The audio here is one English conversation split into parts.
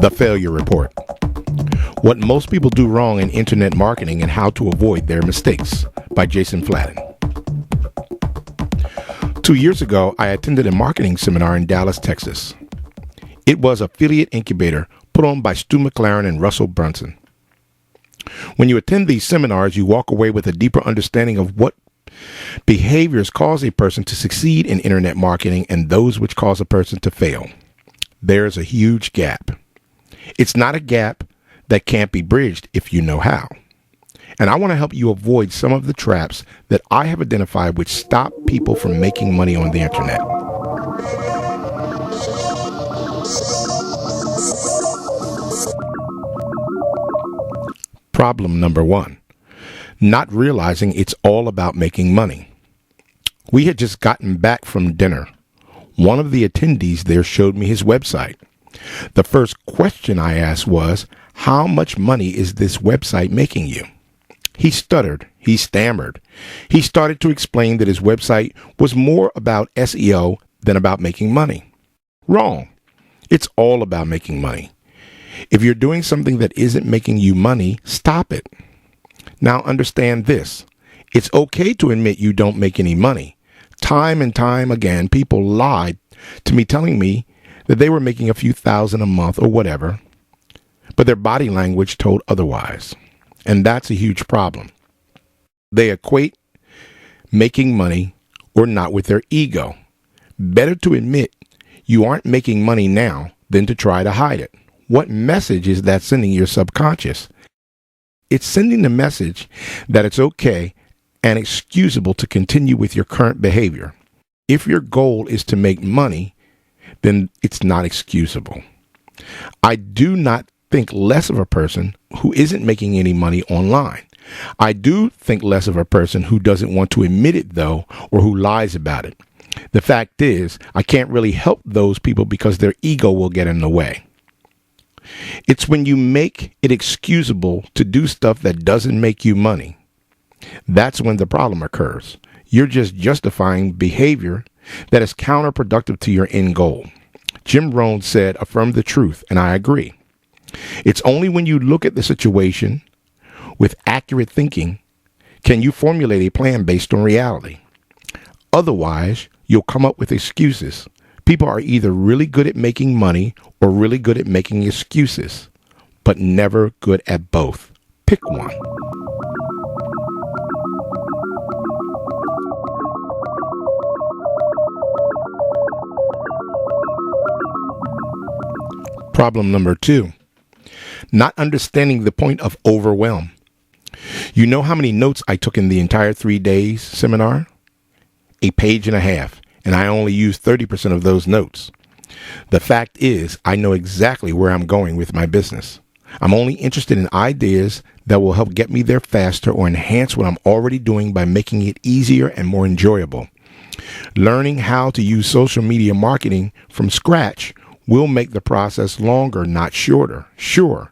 The Failure Report. What Most People Do Wrong in Internet Marketing and How to Avoid Their Mistakes by Jason Fladlien. 2 years ago, I attended a marketing seminar in Dallas, Texas. It was Affiliate Incubator put on by Stu McLaren and Russell Brunson. When you attend these seminars, you walk away with a deeper understanding of what behaviors cause a person to succeed in internet marketing and those which cause a person to fail. There's a huge gap. It's not a gap that can't be bridged if you know how. And I want to help you avoid some of the traps that I have identified which stop people from making money on the internet. Problem number 1. Not realizing it's all about making money. We had just gotten back from dinner. One of the attendees there showed me his website. The first question I asked was, how much money is this website making you? He stuttered. He stammered. He started to explain that his website was more about SEO than about making money. Wrong. It's all about making money. If you're doing something that isn't making you money, stop it. Now understand this. It's okay to admit you don't make any money. Time and time again, people lied to me telling me that they were making a few thousand a month or whatever, but their body language told otherwise. And that's a huge problem. They equate making money or not with their ego. Better to admit you aren't making money now than to try to hide it. What message is that sending your subconscious? It's sending the message that it's okay and excusable to continue with your current behavior. If your goal is to make money, then it's not excusable. I do not think less of a person who isn't making any money online. I do think less of a person who doesn't want to admit it, though, or who lies about it. The fact is, I can't really help those people because their ego will get in the way. It's when you make it excusable to do stuff that doesn't make you money. That's when the problem occurs. You're just justifying behavior that is counterproductive to your end goal. Jim Rohn said, affirm the truth, and I agree. It's only when you look at the situation with accurate thinking can you formulate a plan based on reality. Otherwise, you'll come up with excuses. People are either really good at making money or really good at making excuses, but never good at both. Pick one. Problem number 2. Not understanding the point of overwhelm. You know how many notes I took in the entire 3 days seminar? 1.5 pages, and I only used 30% of those notes. The fact is, I know exactly where I'm going with my business. I'm only interested in ideas that will help get me there faster or enhance what I'm already doing by making it easier and more enjoyable. Learning how to use social media marketing from scratch will make the process longer, not shorter. Sure,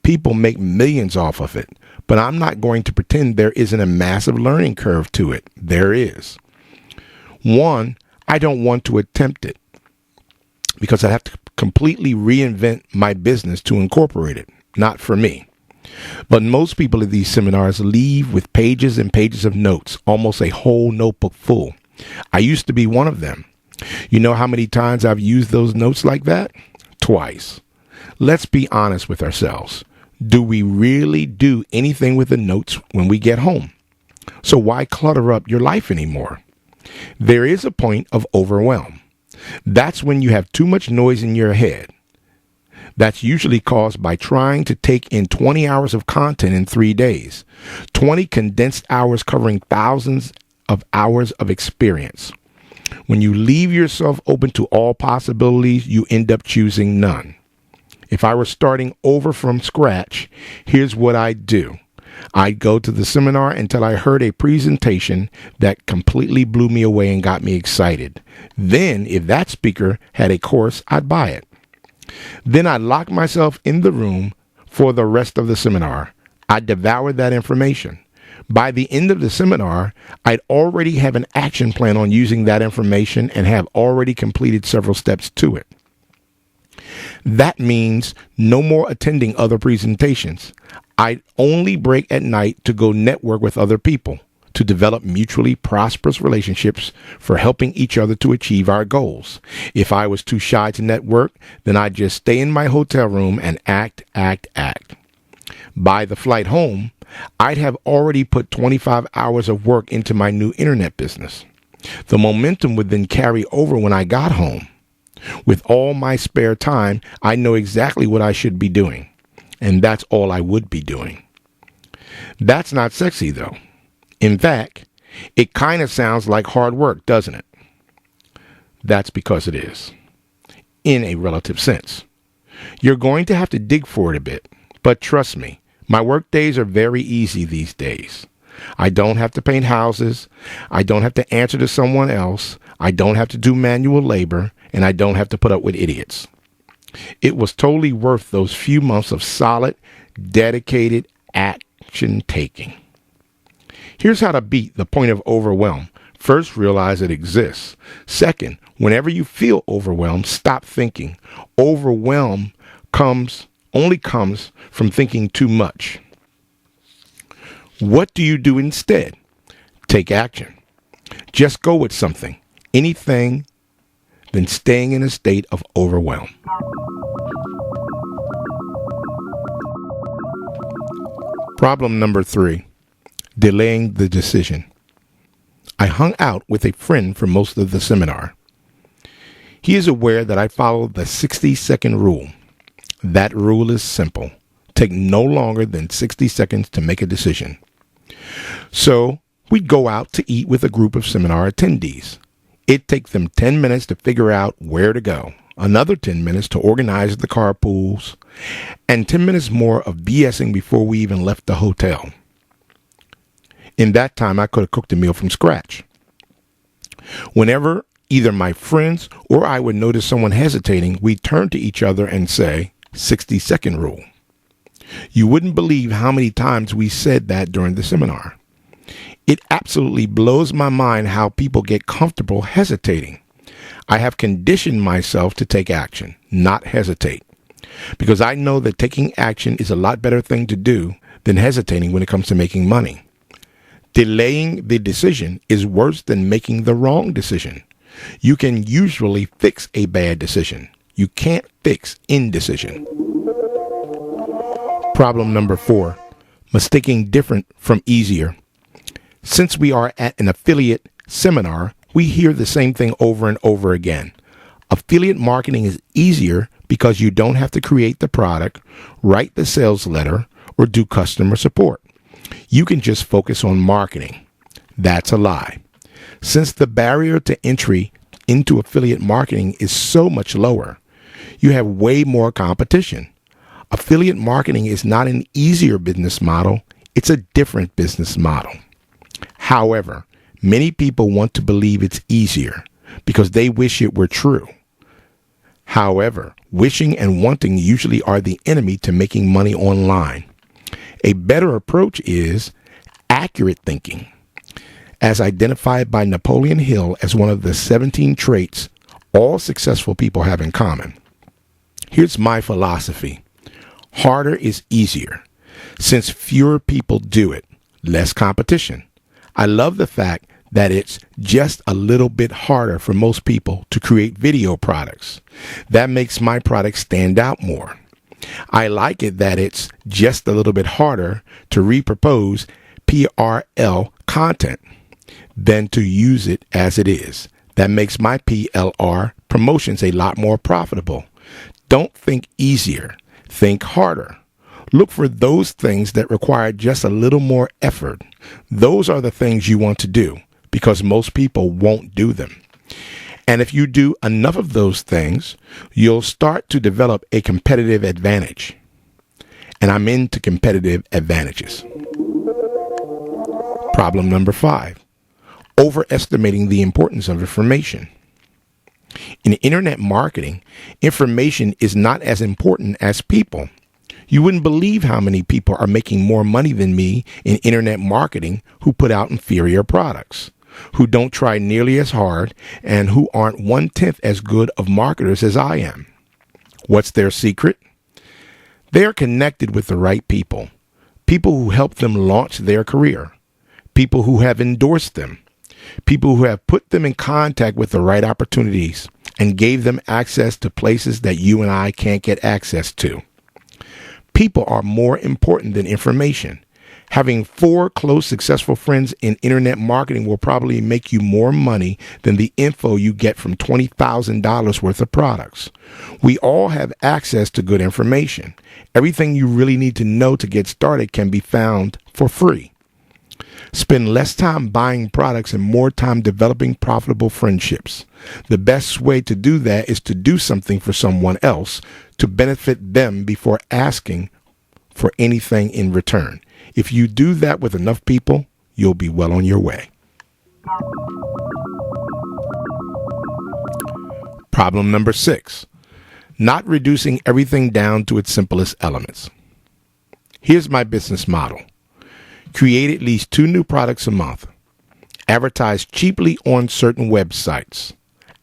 people make millions off of it, but I'm not going to pretend there isn't a massive learning curve to it. There is. 1, I don't want to attempt it because I have to completely reinvent my business to incorporate it. Not for me. But most people at these seminars leave with pages and pages of notes, almost a whole notebook full. I used to be one of them. You know how many times I've used those notes like that? Twice. Let's be honest with ourselves. Do we really do anything with the notes when we get home? So why clutter up your life anymore? There is a point of overwhelm. That's when you have too much noise in your head. That's usually caused by trying to take in 20 hours of content in 3 days. 20 condensed hours covering thousands of hours of experience. When you leave yourself open to all possibilities, you end up choosing none. If I were starting over from scratch, here's what I'd do. I'd go to the seminar until I heard a presentation that completely blew me away and got me excited. Then, if that speaker had a course, I'd buy it. Then I'd lock myself in the room for the rest of the seminar. I'd devour that information. By the end of the seminar, I'd already have an action plan on using that information and have already completed several steps to it. That means no more attending other presentations. I only break at night to go network with other people, to develop mutually prosperous relationships for helping each other to achieve our goals. If I was too shy to network, then I'd just stay in my hotel room and act. By the flight home, I'd have already put 25 hours of work into my new internet business. The momentum would then carry over when I got home. With all my spare time, I know exactly what I should be doing. And that's all I would be doing. That's not sexy, though. In fact, it kind of sounds like hard work, doesn't it? That's because it is, in a relative sense. You're going to have to dig for it a bit, but trust me, my work days are very easy these days. I don't have to paint houses, I don't have to answer to someone else, I don't have to do manual labor, and I don't have to put up with idiots. It was totally worth those few months of solid, dedicated action taking. Here's how to beat the point of overwhelm. First, realize it exists. Second, whenever you feel overwhelmed, stop thinking. Overwhelm only comes from thinking too much. What do you do instead? Take action. Just go with something, anything, than staying in a state of overwhelm. Problem number 3, delaying the decision. I hung out with a friend for most of the seminar. He is aware that I follow the 60-second rule. That rule is simple. Take no longer than 60 seconds to make a decision. So we'd go out to eat with a group of seminar attendees. It'd take them 10 minutes to figure out where to go, another 10 minutes to organize the carpools, and 10 minutes more of BSing before we even left the hotel. In that time, I could have cooked a meal from scratch. Whenever either my friends or I would notice someone hesitating, we'd turn to each other and say, 60-second rule. You wouldn't believe how many times we said that during the seminar. It absolutely blows my mind how people get comfortable hesitating. I have conditioned myself to take action, not hesitate, because I know that taking action is a lot better thing to do than hesitating when it comes to making money. Delaying the decision is worse than making the wrong decision. You can usually fix a bad decision. You can't fix indecision. Problem number 4, mistaking different from easier. Since we are at an affiliate seminar, we hear the same thing over and over again. Affiliate marketing is easier because you don't have to create the product, write the sales letter, or do customer support. You can just focus on marketing. That's a lie. Since the barrier to entry into affiliate marketing is so much lower, you have way more competition. Affiliate marketing is not an easier business model. It's a different business model. However, many people want to believe it's easier because they wish it were true. However, wishing and wanting usually are the enemy to making money online. A better approach is accurate thinking, as identified by Napoleon Hill as one of the 17 traits all successful people have in common. Here's my philosophy. Harder is easier. Since fewer people do it, less competition. I love the fact that it's just a little bit harder for most people to create video products. That makes my product stand out more. I like it that it's just a little bit harder to repropose PRL content than to use it as it is. That makes my PLR promotions a lot more profitable. Don't think easier, think harder. Look for those things that require just a little more effort. Those are the things you want to do because most people won't do them. And if you do enough of those things, you'll start to develop a competitive advantage. And I'm into competitive advantages. Problem number 5, overestimating the importance of information. In internet marketing, information is not as important as people. You wouldn't believe how many people are making more money than me in internet marketing who put out inferior products, who don't try nearly as hard, and who aren't 1/10 as good of marketers as I am. What's their secret? They are connected with the right people. People who help them launch their career. People who have endorsed them. People who have put them in contact with the right opportunities and gave them access to places that you and I can't get access to. People are more important than information. Having 4 close, successful friends in internet marketing will probably make you more money than the info you get from $20,000 worth of products. We all have access to good information. Everything you really need to know to get started can be found for free. Spend less time buying products and more time developing profitable friendships. The best way to do that is to do something for someone else to benefit them before asking for anything in return. If you do that with enough people, you'll be well on your way. Problem number 6, not reducing everything down to its simplest elements. Here's my business model. Create at least 2 new products a month. Advertise cheaply on certain websites.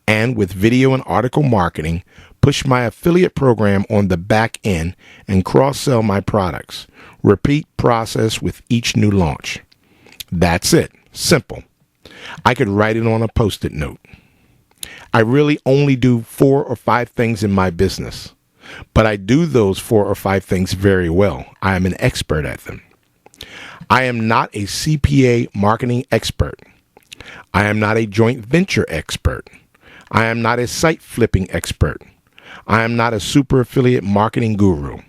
And with video and article marketing, push my affiliate program on the back end and cross-sell my products. Repeat process with each new launch. That's it. Simple. I could write it on a Post-it note. I really only do 4 or 5 things in my business, but I do those 4 or 5 things very well. I am an expert at them. I am not a CPA marketing expert. I am not a joint venture expert. I am not a site flipping expert. I am not a super affiliate marketing guru.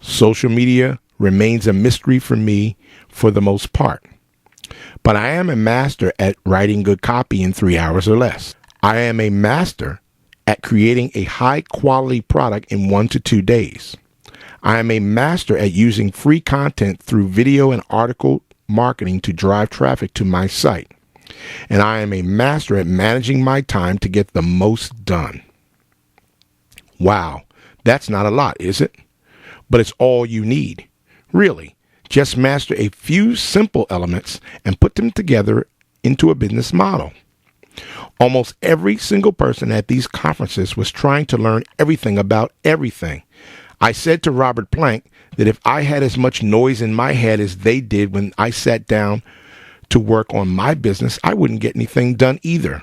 Social media remains a mystery for me for the most part. But I am a master at writing good copy in 3 hours or less. I am a master at creating a high quality product in 1 to 2 days. I am a master at using free content through video and article marketing to drive traffic to my site. And I am a master at managing my time to get the most done. Wow, that's not a lot, is it? But it's all you need. Really, just master a few simple elements and put them together into a business model. Almost every single person at these conferences was trying to learn everything about everything. I said to Robert Plank that if I had as much noise in my head as they did when I sat down to work on my business, I wouldn't get anything done either.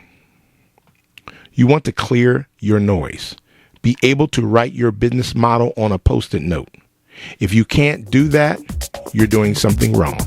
You want to clear your noise. Be able to write your business model on a Post-it note. If you can't do that, you're doing something wrong.